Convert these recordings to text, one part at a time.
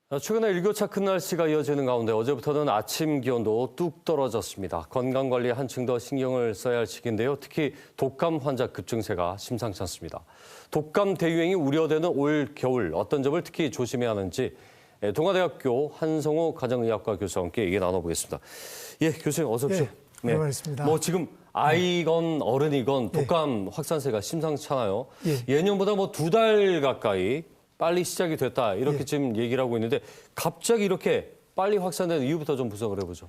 최근에 일교차 큰 날씨가 이어지는 가운데 어제부터는 아침 기온도 뚝 떨어졌습니다. 건강관리에 한층 더 신경을 써야 할 시기인데요. 특히 독감 환자 급증세가 심상치 않습니다. 독감 대유행이 우려되는 올 겨울 어떤 점을 특히 조심해야 하는지 동아대학교 한성호 가정의학과 교수와 함께 얘기 나눠보겠습니다. 예, 교수님 어서 오십시오. 네, 고맙습니다. 뭐 지금 아이건 어른이건 독감 확산세가 심상치 않아요. 예년보다 뭐 2달 가까이 빨리 시작이 됐다 이렇게 지금 얘기를 하고 있는데 갑자기 이렇게 빨리 확산되는 이유부터 좀 분석을 해보죠.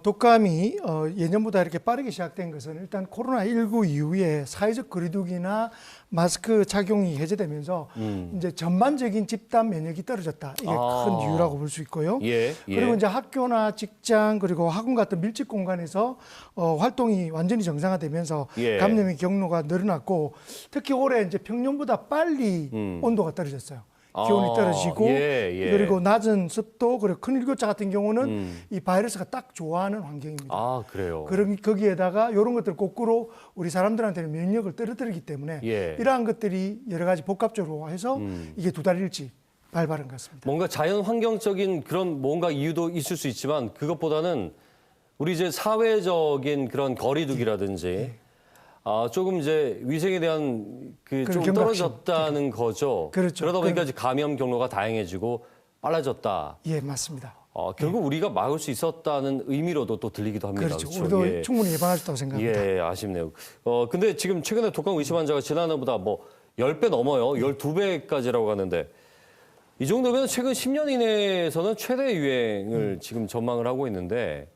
독감이 예년보다 이렇게 빠르게 시작된 것은 일단 코로나19 이후에 사회적 거리두기나 마스크 착용이 해제되면서 이제 전반적인 집단 면역이 떨어졌다. 이게 큰 이유라고 볼 수 있고요. 그리고 이제 학교나 직장 그리고 학원 같은 밀집 공간에서 활동이 완전히 정상화되면서 감염의 경로가 늘어났고 특히 올해 이제 평년보다 빨리 온도가 떨어졌어요. 기온이 떨어지고 그리고 낮은 습도 그리고 큰 일교차 같은 경우는 이 바이러스가 딱 좋아하는 환경입니다. 아, 그래요? 그럼 거기에다가 이런 것들 거꾸로 우리 사람들한테는 면역을 떨어뜨리기 때문에 이러한 것들이 여러 가지 복합적으로 해서 이게 2달일지 발발한 것 같습니다. 뭔가 자연 환경적인 그런 뭔가 이유도 있을 수 있지만 그것보다는 우리 이제 사회적인 그런 거리두기라든지 조금 이제 위생에 대한 좀 떨어졌다는 거죠. 그렇죠. 그러다 보니까 이제 감염 경로가 다양해지고 빨라졌다. 예, 맞습니다. 결국 우리가 막을 수 있었다는 의미로도 또 들리기도 합니다. 그렇죠. 우리도 충분히 예방할 수 있다고 생각합니다. 예, 아쉽네요. 근데 지금 최근에 독감 의심 환자가 지난해보다 뭐 10배 넘어요. 12배까지라고 하는데 이 정도면 최근 10년 이내에서는 최대 유행을 지금 전망을 하고 있는데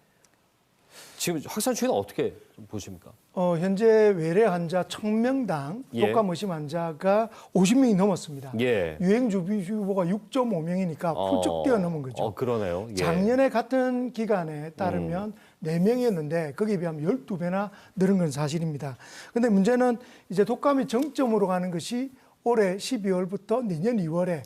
지금 확산 추이는 어떻게 보십니까? 현재 외래 환자 1000명당 독감 의심 환자가 50명이 넘었습니다. 유행 주기주보가 6.5명이니까 훌쩍 뛰어넘은 거죠. 그러네요. 작년에 같은 기간에 따르면 4명이었는데 거기에 비하면 12배나 늘은 건 사실입니다. 그런데 문제는 이제 독감이 정점으로 가는 것이 올해 12월부터 내년 2월에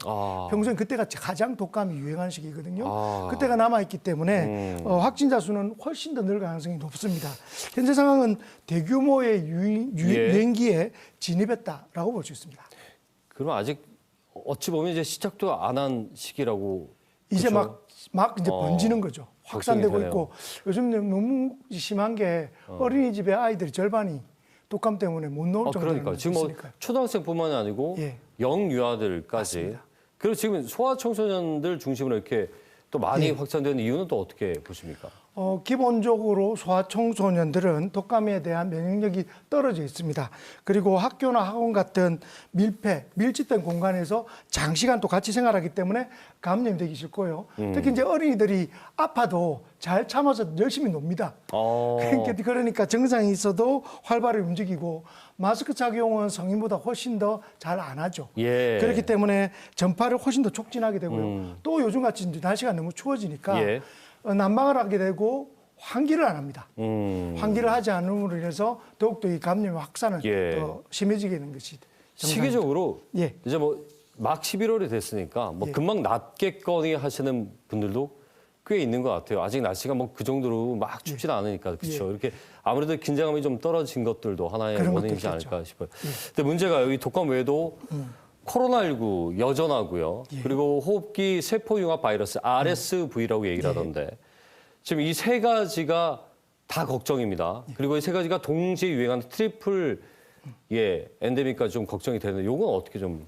평소에 그때가 가장 독감이 유행하는 시기거든요. 그때가 남아있기 때문에 확진자 수는 훨씬 더 늘 가능성이 높습니다. 현재 상황은 대규모의 유행기에 진입했다라고 볼 수 있습니다. 그럼 아직 어찌 보면 이제 시작도 안 한 시기라고 이제 그렇죠? 막 이제 번지는 거죠. 확산되고 있고 요즘 너무 심한 게 어린이집에 아이들이 절반이 독감 때문에 못 나올 정도로 그러니까 지금 뭐 초등학생뿐만이 아니고 영유아들까지. 그리고 지금 소아청소년들 중심으로 이렇게 또 많이 확산되는 이유는 또 어떻게 보십니까? 기본적으로 소아청소년들은 독감에 대한 면역력이 떨어져 있습니다. 그리고 학교나 학원 같은 밀집된 공간에서 장시간 또 같이 생활하기 때문에 감염이 되기 쉽고요. 특히 이제 어린이들이 아파도 잘 참아서 열심히 놉니다. 그러니까 증상이 있어도 활발히 움직이고 마스크 착용은 성인보다 훨씬 더 잘 안 하죠. 그렇기 때문에 전파를 훨씬 더 촉진하게 되고요. 또 요즘같이 날씨가 너무 추워지니까 난방을 하게 되고 환기를 안 합니다. 환기를 하지 않음으로 인해서 더욱더 이 감염 확산은 더 심해지게 되는 것이 정상입니다. 시기적으로 이제 뭐 막 11월이 됐으니까 뭐 금방 낫겠거니 하시는 분들도 꽤 있는 것 같아요. 아직 날씨가 뭐 그 정도로 막 춥지는 않으니까 그렇죠. 이렇게 아무래도 긴장감이 좀 떨어진 것들도 하나의 원인이지 않을까 싶어요. 근데 문제가 여기 독감 외에도 코로나19 여전하고요. 그리고 호흡기 세포융합 바이러스 RSV라고 얘기를 하던데 지금 이 세 가지가 다 걱정입니다. 그리고 이 세 가지가 동시에 유행하는 트리플 엔데믹까지 좀 걱정이 되는데 이건 어떻게 좀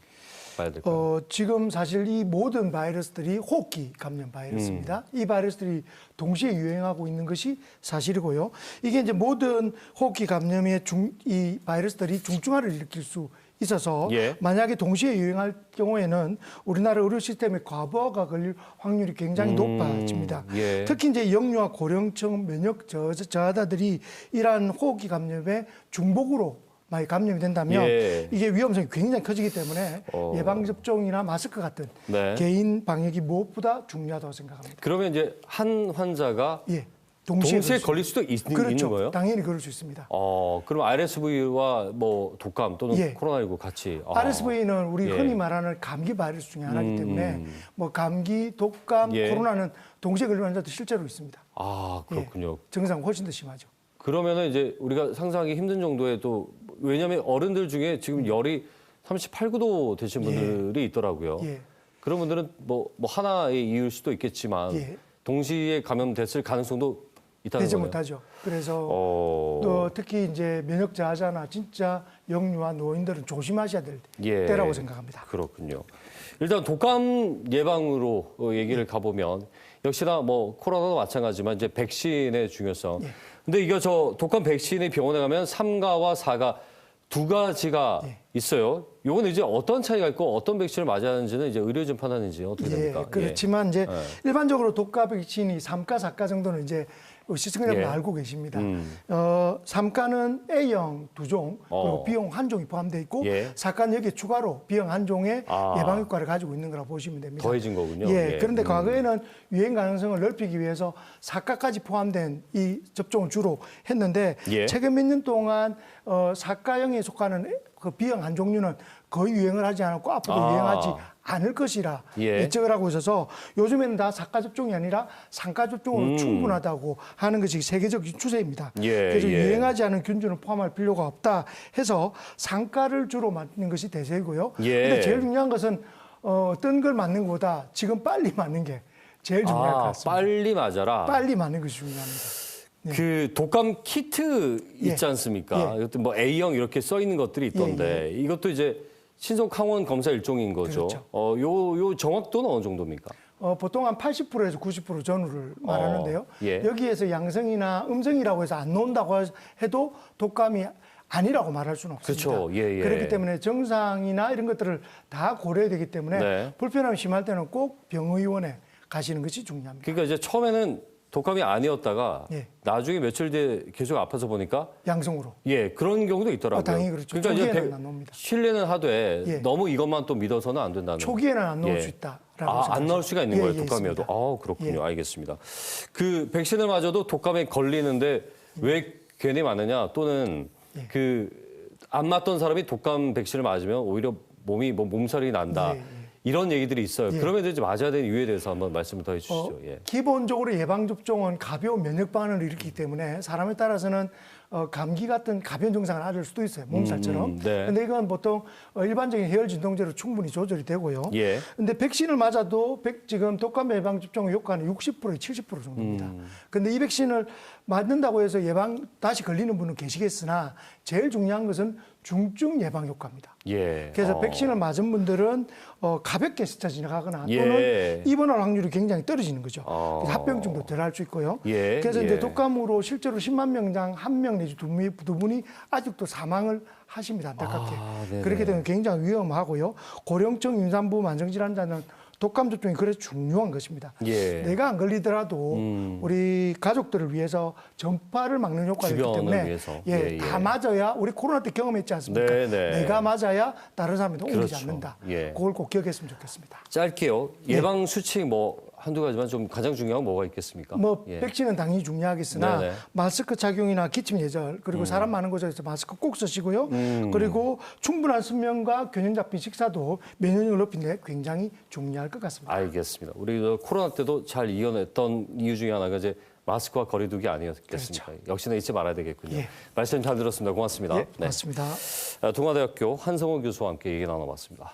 봐야 될까요? 지금 사실 이 모든 바이러스들이 호흡기 감염 바이러스입니다. 이 바이러스들이 동시에 유행하고 있는 것이 사실이고요. 이게 이제 모든 호흡기 감염의 이 바이러스들이 중증화를 일으킬 수 있어서 만약에 동시에 유행할 경우에는 우리나라 의료 시스템에 과부하가 걸릴 확률이 굉장히 높아집니다. 특히 이제 영유아 고령층 면역 저하자들이 이러한 호흡기 감염의 중복으로 많이 감염이 된다면 이게 위험성이 굉장히 커지기 때문에 예방접종이나 마스크 같은 개인 방역이 무엇보다 중요하다고 생각합니다. 그러면 이제 한 환자가 동시에 걸릴 수도 있는 거예요? 당연히 그럴 수 있습니다. 그럼 RSV와 뭐 독감 또는 코로나19 같이. RSV는 우리 흔히 말하는 감기 바이러스 중에 하나이기 때문에 뭐 감기, 독감, 코로나는 동시에 걸리는 환자도 실제로 있습니다. 그렇군요. 증상 훨씬 더 심하죠. 그러면은 이제 우리가 상상하기 힘든 정도의 또 왜냐하면 어른들 중에 지금 열이 38, 9도 되신 분들이 있더라고요. 그런 분들은 뭐 하나의 이유일 수도 있겠지만 예. 동시에 감염됐을 가능성도 있다는 되지 거네요. 못하죠. 그래서 또 특히 이제 면역 저하자나 진짜 영유아 노인들은 조심하셔야 될 예. 때라고 생각합니다. 그렇군요. 일단 독감 예방으로 얘기를 가보면 역시나 뭐 코로나도 마찬가지지만 이제 백신의 중요성. 예. 근데 이거 저 독감 백신이 병원에 가면 3가와 4가 두 가지가 예. 있어요. 요건 이제 어떤 차이가 있고 어떤 백신을 맞아야 하는지는 이제 의료진 판단인지 어떻게 됩니까? 그렇지만 이제 일반적으로 독감 백신이 3가, 4가 정도는 이제 시청자분 예. 알고 계십니다. 3가는 A형 2종 그리고 B형 1종이 포함되어 있고 예. 4가는 여기에 추가로 B형 1종의 아. 예방 효과를 가지고 있는 거라고 보시면 됩니다. 더해진 거군요. 예. 예. 그런데 과거에는 유행 가능성을 넓히기 위해서 4가까지 포함된 이 접종을 주로 했는데 예. 최근 몇 년 동안 4가형에 속하는 그 B형 한 종류는 거의 유행을 하지 않았고 앞으로 아. 유행하지 않을 것이라 예. 예측을 하고 있어서 요즘에는 다 4가 접종이 아니라 3가 접종으로 충분하다고 하는 것이 세계적인 추세입니다. 예, 그래서 예. 유행하지 않은 균주는 포함할 필요가 없다 해서 3가를 주로 맞는 것이 대세고요. 예. 근데 제일 중요한 것은 어떤 걸 맞는 것보다 지금 빨리 맞는 게 제일 중요할 것 같습니다. 빨리 맞아라. 빨리 맞는 것이 중요합니다. 그 독감 키트 있지 예. 않습니까? 예. 이것도 뭐 A형 이렇게 써 있는 것들이 있던데 이것도 이제 신속 항원 검사 일종인 거죠. 그렇죠. 요 정확도는 어느 정도입니까? 보통 한 80%에서 90% 전후를 말하는데요. 예. 여기에서 양성이나 음성이라고 해서 안 나온다고 해도 독감이 아니라고 말할 수는 없습니다. 그렇죠. 예, 예. 그렇기 때문에 정상이나 이런 것들을 다 고려해야 되기 때문에 네. 불편함이 심할 때는 꼭 병의원에 가시는 것이 중요합니다. 그러니까 이제 처음에는 독감이 아니었다가 예. 나중에 며칠 뒤에 계속 아파서 보니까 양성으로. 그런 경우도 있더라고요. 당연히 그렇죠. 그러니까 이제 초기에는 안 옵니다. 신뢰는 하되 예. 너무 이것만 또 믿어서는 안 된다는. 초기에는 안 나올 예. 수 있다라고 안 생각하죠. 나올 수가 있는 예, 거예요, 예, 독감이어도. 있습니다. 그렇군요. 알겠습니다. 그 백신을 맞아도 독감에 걸리는데 왜 괜히 맞느냐 또는 안 맞던 사람이 독감 백신을 맞으면 오히려 몸이 몸살이 난다. 예, 예. 이런 얘기들이 있어요. 예. 그러면 이제 맞아야 되는 이유에 대해서 한번 말씀을 더 해주시죠. 예. 기본적으로 예방접종은 가벼운 면역 반응을 일으키기 때문에 사람에 따라서는 감기 같은 가벼운 증상을 앓을 수도 있어요. 몸살처럼. 네. 근데 이건 보통 일반적인 해열 진통제로 충분히 조절이 되고요. 예. 근데 백신을 맞아도 지금 독감 예방접종 효과는 60%에 70% 정도입니다. 근데 이 백신을 맞는다고 해서 다시 걸리는 분은 계시겠으나 제일 중요한 것은 중증 예방 효과입니다. 예. 그래서 백신을 맞은 분들은 가볍게 스쳐 지나가거나 예. 또는 입원할 확률이 굉장히 떨어지는 거죠. 어. 그래서 합병증도 덜 할 수 있고요. 예. 그래서 예. 이제 독감으로 실제로 10만 명당 1명 내지 두 분이 아직도 사망을 하십니다. 안타깝게. 네네. 그렇게 되면 굉장히 위험하고요. 고령층 임산부 만성질환자는 독감 접종이 그래서 중요한 것입니다. 예. 내가 안 걸리더라도 우리 가족들을 위해서 전파를 막는 효과가 있기 주변을 때문에 위해서. 다 맞아야 우리 코로나 때 경험했지 않습니까? 네네. 내가 맞아야 다른 사람한테 옮기지 그렇죠. 않는다. 예. 그걸 꼭 기억했으면 좋겠습니다. 짧게요. 예방 수칙 한두 가지만 좀 가장 중요한 건 뭐가 있겠습니까? 예. 백신은 당연히 중요하겠으나 네네. 마스크 착용이나 기침 예절 그리고 사람 많은 곳에서 마스크 꼭 쓰시고요. 그리고 충분한 수면과 균형 잡힌 식사도 면역력을 높이는 데 굉장히 중요할 것 같습니다. 알겠습니다. 우리 코로나 때도 잘 이겨냈던 이유 중에 하나가 이제 마스크와 거리두기 아니었겠습니까? 역시나 잊지 말아야 되겠군요. 예. 말씀 잘 들었습니다. 고맙습니다. 예, 고맙습니다. 동아대학교 한성호 교수와 함께 얘기 나눠봤습니다.